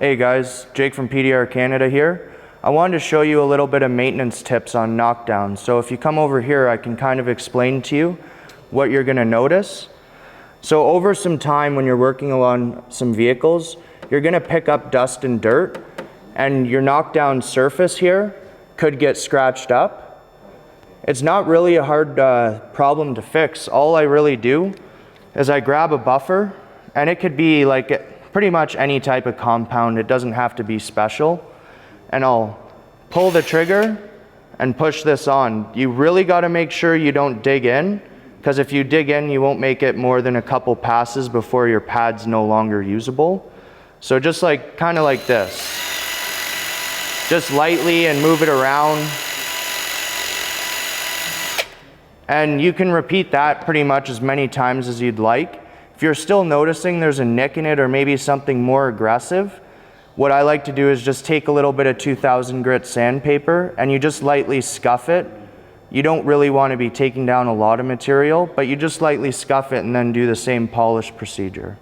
Hey guys, Jake from PDR Canada here. I wanted to show you a little bit of maintenance tips on knockdowns. So if you come over here, I can kind of explain to you what you're gonna notice. So over some time when you're working on some vehicles, you're gonna pick up dust and dirt, and your knockdown surface here could get scratched up. It's not really a hard problem to fix. All I really do is I grab a buffer, and it could be like pretty much any type of compound. It doesn't have to be special. And I'll pull the trigger and push this on. You really got to make sure you don't dig in, because if you dig in, you won't make it more than a couple passes before your pad's no longer usable. So just like, kind of like this. Just lightly and move it around. And you can repeat that pretty much as many times as you'd like. If you're still noticing there's a nick in it or maybe something more aggressive, what I like to do is just take a little bit of 2000 grit sandpaper and you just lightly scuff it. You don't really want to be taking down a lot of material, but you just lightly scuff it and then do the same polish procedure.